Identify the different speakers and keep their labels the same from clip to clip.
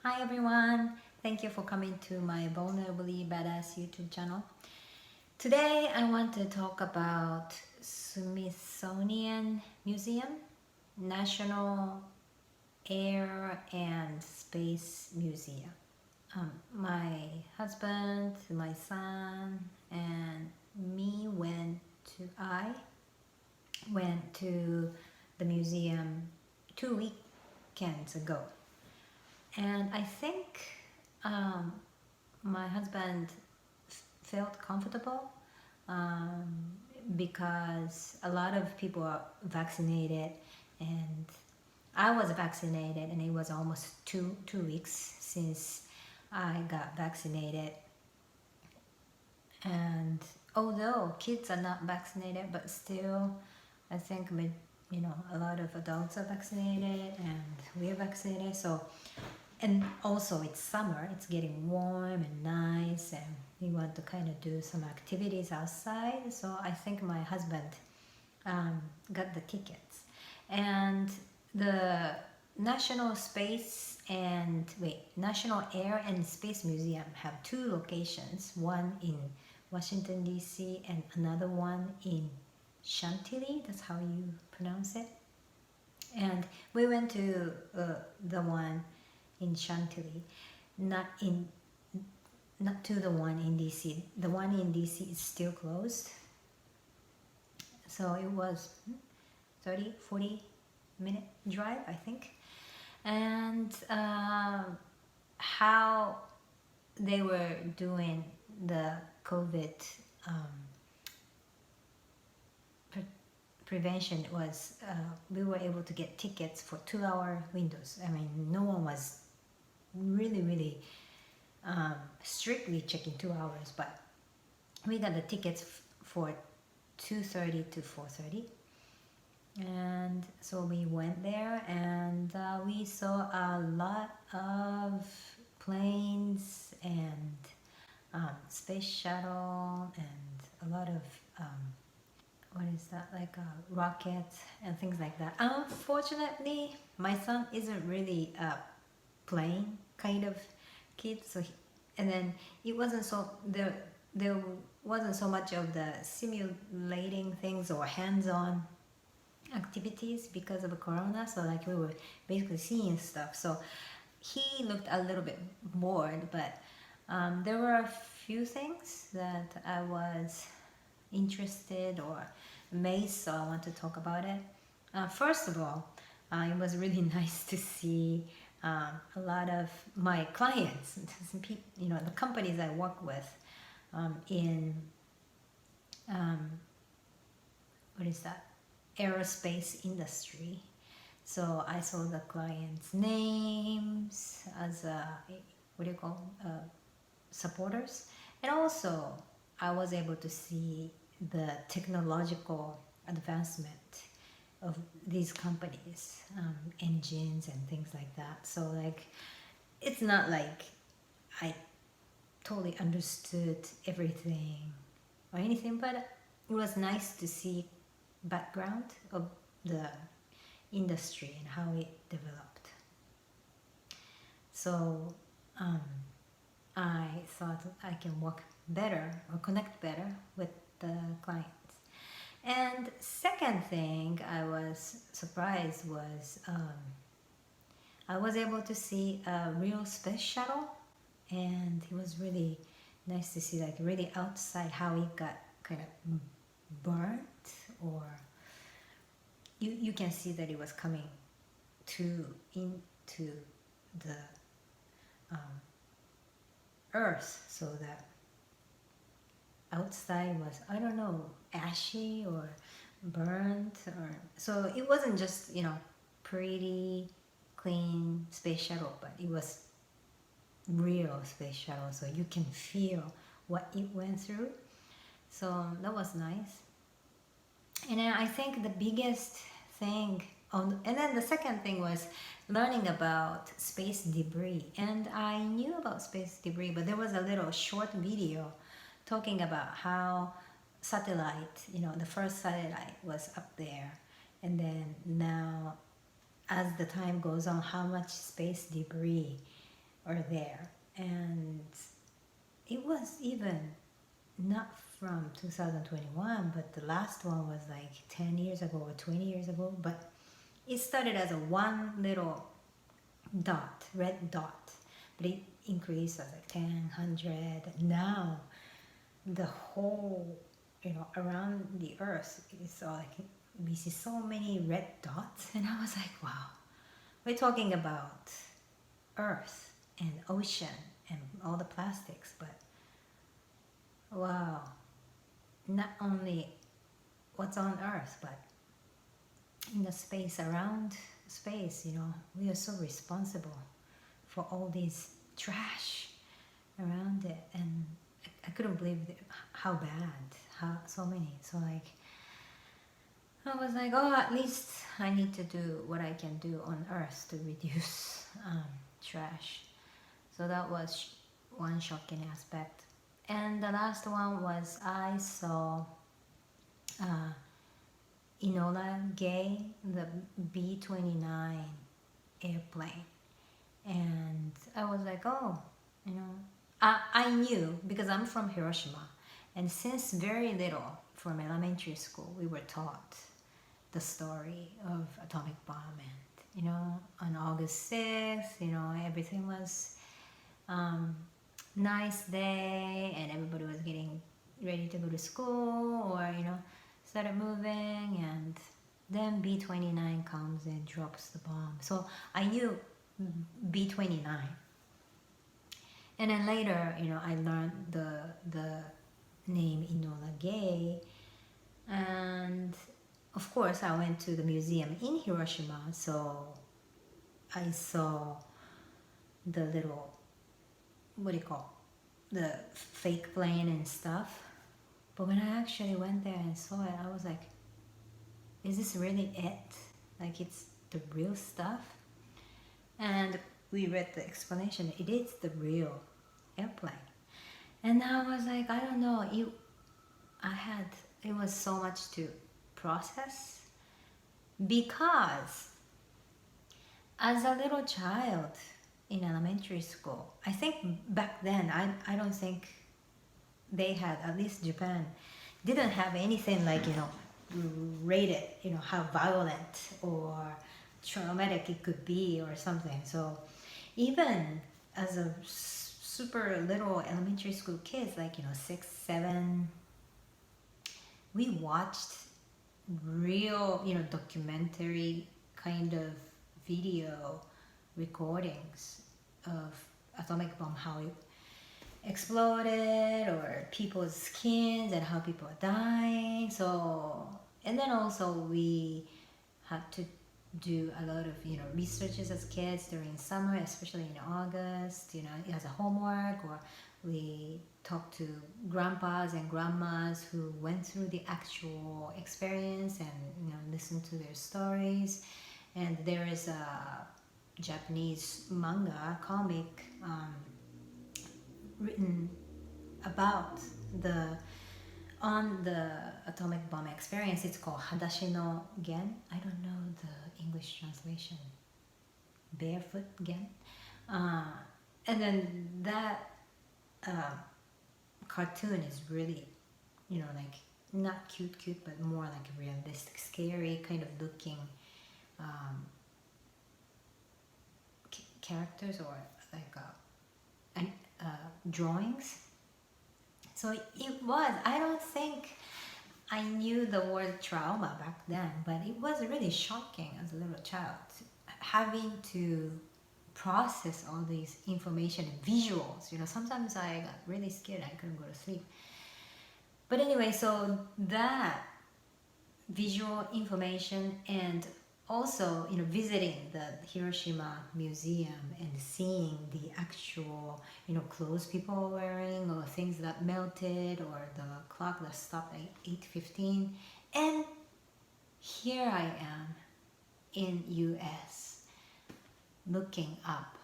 Speaker 1: Hi everyone, thank you for coming to my Vulnerably Badass YouTube channel. Today I want to talk about Smithsonian Museum, National Air and Space Museum. My husband, my son, and me I went to the museum 2 weekends ago. And I think um, my husband felt comfortable um, because a lot of people are vaccinated, and I was vaccinated, and it was almost two weeks since I got vaccinated. And although kids are not vaccinated, but still, I think a lot of adults are vaccinated, and we are vaccinated. So, and also it's summer, it's getting warm and nice, and we want to kind of do some activities outside. So I think my husband got the tickets. And the National Air and Space Museum have two locations, one in Washington DC and another one in Chantilly, that's how you pronounce it. And we went to the one in Chantilly, not to the one in DC. The one in DC is still closed. So it was 30-40 minute drive, I think. And how they were doing the COVID prevention was we were able to get tickets for 2-hour windows. I mean, no one was really strictly checking 2 hours, but we got the tickets for 2:30 to 4:30. And so we went there, and we saw a lot of planes and space shuttle and a lot of what is that, like rockets and things like that. Unfortunately, my son isn't really a plane kind of kid, so and then it wasn't so there wasn't so much of the simulating things or hands-on activities because of the corona. So like we were basically seeing stuff, so he looked a little bit bored, but there were a few things that I was interested or amazed, so I want to talk about it. First of all, it was really nice to see a lot of my clients, the companies I work with in what is that, aerospace industry. So I saw the clients' names as what do you call supporters, and also I was able to see the technological advancement of these companies, engines and things like that. So like, it's not like I totally understood everything or anything, but it was nice to see background of the industry and how it developed. So I thought I can work better or connect better with the clients. And second thing I was surprised was I was able to see a real space shuttle, and it was really nice to see, like, really outside how it got kind of burnt, or you can see that it was coming into the earth, so that outside was, I don't know, ashy or burnt, or so it wasn't just pretty clean space shuttle, but it was real space shuttle, so you can feel what it went through. So that was nice. And then I think the biggest thing and then the second thing was learning about space debris. And I knew about space debris, but there was a little short video talking about how the first satellite was up there, and then now as the time goes on, how much space debris are there. And it was even not from 2021, but the last one was like 10 years ago or 20 years ago. But it started as a one little dot, red dot, but it increased as like 10, 100. Now the whole, around the earth is all like, we see so many red dots. And I was like, wow, we're talking about earth and ocean and all the plastics, but wow, not only what's on earth, but in the space, around space, we are so responsible for all these trash around it. And I couldn't believe how bad, how so many. So like, I was like, oh, at least I need to do what I can do on earth to reduce trash. So that was one shocking aspect. And the last one was I saw Enola Gay, the B-29 airplane. And I was like, oh, I knew, because I'm from Hiroshima. And since very little, from elementary school, we were taught the story of atomic bomb. And, on August 6th, everything was nice day, and everybody was getting ready to go to school, or started moving, and then B-29 comes and drops the bomb. So I knew B-29, and then later I learned the name Enola Gay. And of course I went to the museum in Hiroshima, so I saw the little, what do you call, the fake plane and stuff. But when I actually went there and saw it, I was like, is this really it? Like, it's the real stuff? And we read the explanation. It is the real airplane. And I was like, I don't know. It was so much to process, because as a little child in elementary school, I think back then, I don't think they had, at least Japan, didn't have anything like, rated, how violent or traumatic it could be or something. So even as a super little elementary school kids, like, 6, 7, we watched real, documentary kind of video recordings of atomic bomb, how it exploded, or people's skins and how people are dying. So, and then also we had to do a lot of researches as kids during summer, especially in August, as a homework, or we talked to grandpas and grandmas who went through the actual experience and listened to their stories. And there is a Japanese manga comic written about on the atomic bomb experience. It's called Hadashi no Gen. I don't know the English translation. Barefoot Gen. And then that cartoon is really, like, not cute, but more like a realistic, scary kind of looking characters, or like drawings. So it was, I don't think I knew the word trauma back then, but it was really shocking as a little child, having to process all these information and visuals. Sometimes I got really scared, I couldn't go to sleep. But anyway, so that visual information, and also visiting the Hiroshima Museum and seeing the actual clothes people are wearing, or things that melted, or the clock that stopped at 8:15. And here I am in US looking up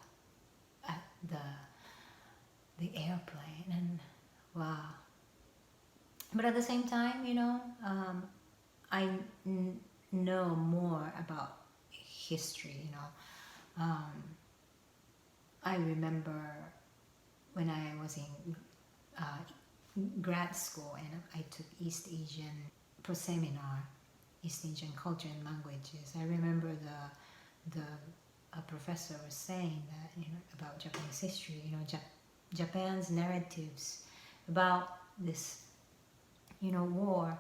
Speaker 1: at the airplane, and wow. But at the same time, I know more about history. I remember when I was in grad school and I took East Asian pro seminar, East Asian culture and languages. I remember the a professor was saying that, you know, about Japanese history, you know, Japan's narratives about this, you know, war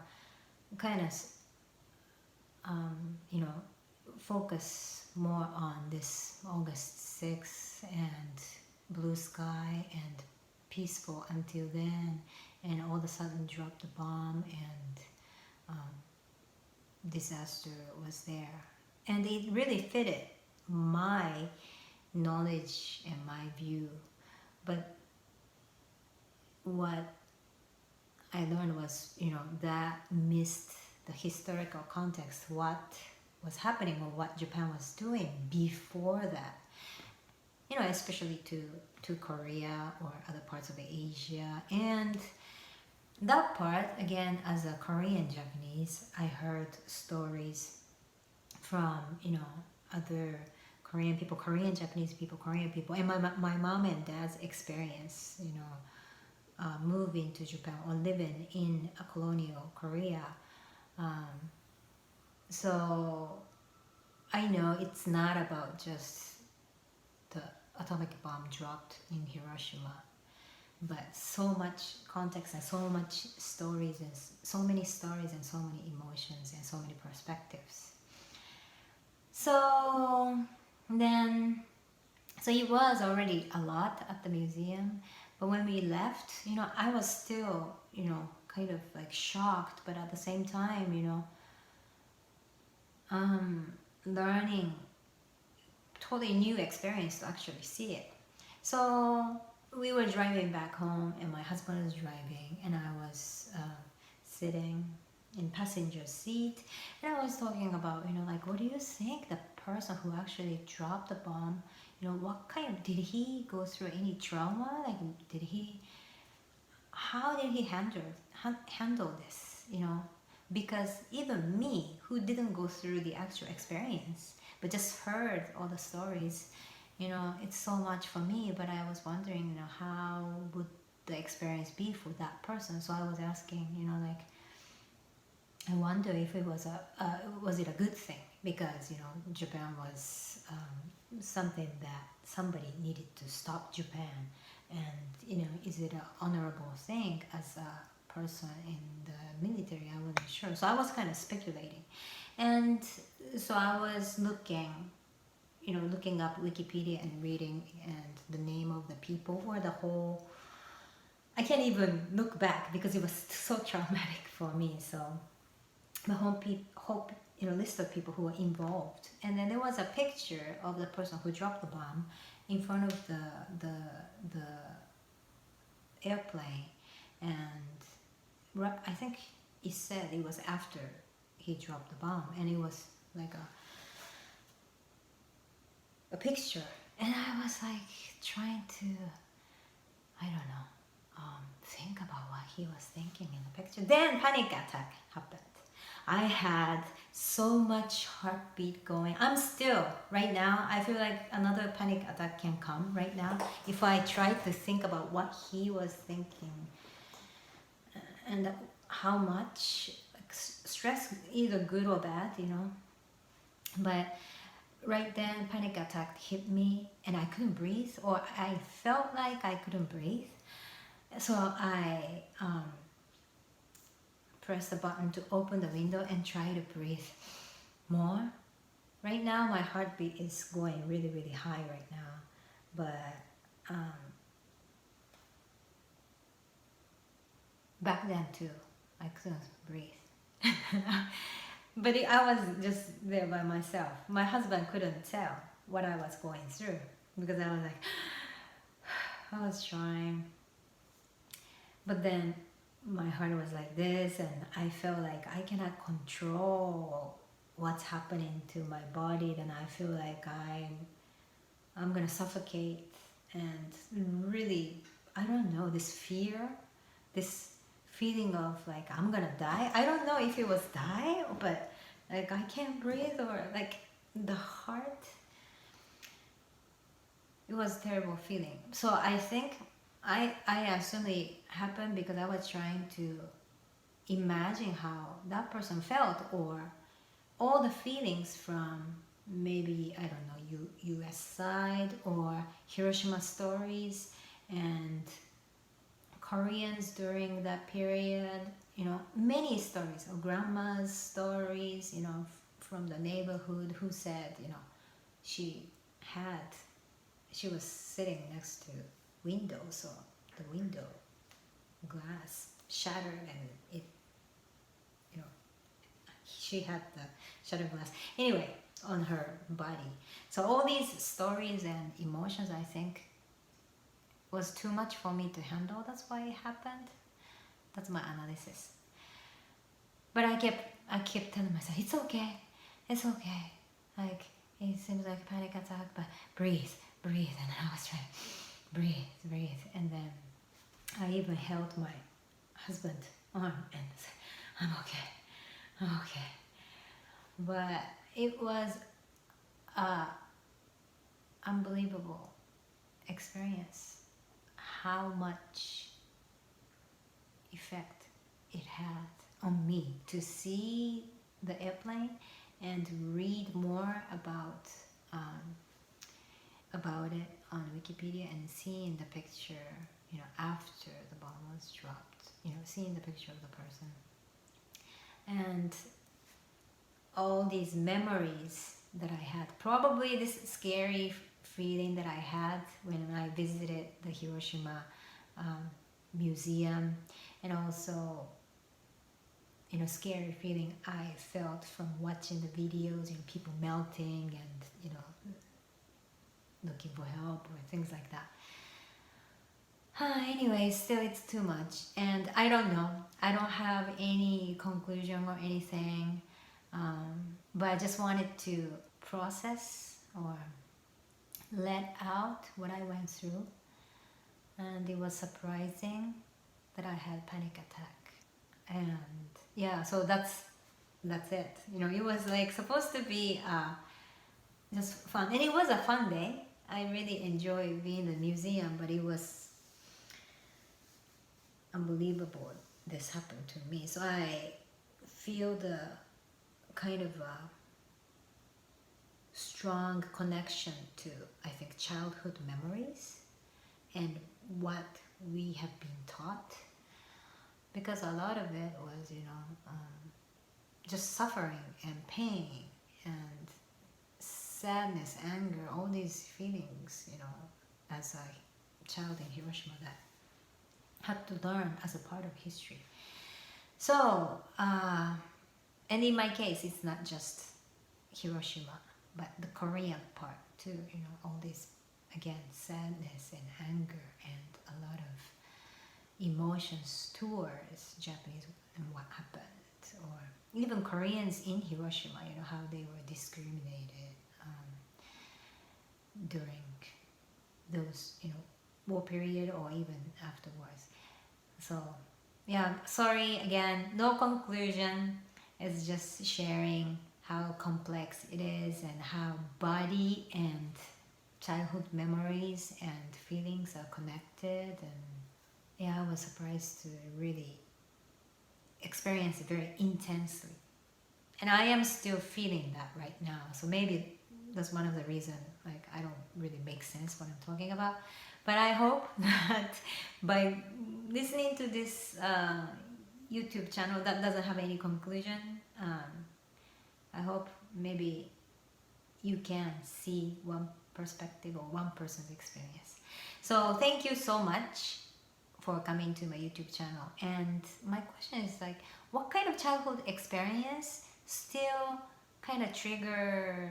Speaker 1: kind of you know, focus more on this August 6th and blue sky and peaceful until then, and all of a sudden dropped the bomb and disaster was there. And it really fitted my knowledge and my view. But what I learned was, you know, that missed the historical context, what was happening or what Japan was doing before that. You know, especially to Korea or other parts of Asia. And that part, again, as a Korean Japanese, I heard stories from, you know, other Korean people, Korean Japanese people, Korean people, and my mom and dad's experience, you know, moving to Japan or living in a colonial Korea. So I know it's not about just the atomic bomb dropped in Hiroshima, but so much context and so much stories and so many stories and so many emotions and so many perspectives. So then, so it was already a lot at the museum, but when we left, you know, I was still, you know, kind of like shocked, but at the same time, you know, learning totally new experience to actually see it. So we were driving back home and my husband was driving and I was sitting in passenger seat, and I was talking about, you know, like, what do you think the person who actually dropped the bomb, you know, what kind of, did he go through any trauma, like how did he handle this, you know? Because even me, who didn't go through the actual experience but just heard all the stories, you know, it's so much for me. But I was wondering, you know, how would the experience be for that person? So I was asking, you know, like, I wonder if it was was it a good thing, because, you know, Japan was something that somebody needed to stop Japan, and, you know, is it an honorable thing as a person in the military? I wasn't sure, so I was kind of speculating, and so I was looking, you know, looking up Wikipedia and reading and the name of the people or the whole. I can't even look back because it was so traumatic for me. So the whole you know, list of people who were involved, and then there was a picture of the person who dropped the bomb in front of the airplane, and I think he said it was after he dropped the bomb, and it was like a picture, and I was like trying to, I don't know, think about what he was thinking in the picture. Then panic attack happened. I had so much heartbeat going. I'm still, right now, I feel like another panic attack can come right now if I try to think about what he was thinking and how much like, stress, either good or bad, you know. But right then, panic attack hit me and I couldn't breathe, or I felt like I couldn't breathe. So I press the button to open the window and try to breathe more. Right now my heartbeat is going really, really high right now, but back then too, I couldn't breathe. But I was just there by myself. My husband couldn't tell what I was going through because I was like, I was trying, but then my heart was like this, and I felt like I cannot control what's happening to my body. Then I feel like I'm gonna suffocate, and really, I don't know, this fear, this feeling of like I'm gonna die. I don't know if it was die, but like I can't breathe, or like the heart. it was a terrible feeling. So I think I assume it happened because I was trying to imagine how that person felt, or all the feelings from maybe, I don't know, US side, or Hiroshima stories and Koreans during that period, you know, many stories, or grandma's stories, you know, from the neighborhood, who said, you know, she was sitting next to window, so the window glass shattered, and it, you know, she had the shattered glass anyway on her body. So all these stories and emotions, I think, was too much for me to handle. That's why it happened. That's my analysis. But I kept telling myself, it's okay, it's okay. Like, it seems like a panic attack, but breathe, and I was trying, breathe, and then I even held my husband arm and said, I'm okay. But it was a unbelievable experience, how much effect it had on me to see the airplane and read more about it on Wikipedia, and seeing the picture, you know, after the bomb was dropped, you know, seeing the picture of the person, and all these memories that I had. Probably this scary feeling that I had when I visited the Hiroshima museum, and also, you know, scary feeling I felt from watching the videos, you know, people melting and, you know, looking for help or things like that. Anyway, still it's too much, and I don't know. I don't have any conclusion or anything, but I just wanted to process or let out what I went through, and it was surprising that I had panic attack. And yeah, so that's it. You know, it was like supposed to be just fun, and it was a fun day. I really enjoyed being in the museum, but it was unbelievable this happened to me. So I feel the kind of strong connection to, I think, childhood memories and what we have been taught, because a lot of it was, you know, just suffering and pain and sadness, anger, all these feelings, you know, as a child in Hiroshima that had to learn as a part of history. So, and in my case, it's not just Hiroshima, but the Korean part too, you know, all this, again, sadness and anger and a lot of emotions towards Japanese and what happened, or even Koreans in Hiroshima, you know, how they were discriminated during those, you know, war period or even afterwards. So yeah, sorry again, no conclusion. It's just sharing how complex it is and how body and childhood memories and feelings are connected. And yeah, I was surprised to really experience it very intensely, and I am still feeling that right now. So maybe that's one of the reasons, like, I don't really make sense what I'm talking about. But I hope that by listening to this YouTube channel that doesn't have any conclusion, I hope maybe you can see one perspective or one person's experience. So thank you so much for coming to my YouTube channel. And my question is, like, what kind of childhood experience still kind of triggers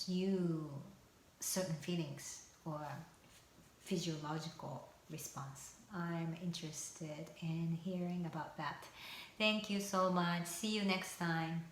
Speaker 1: you certain feelings or physiological response? I'm interested in hearing about that. Thank you so much. See you next time.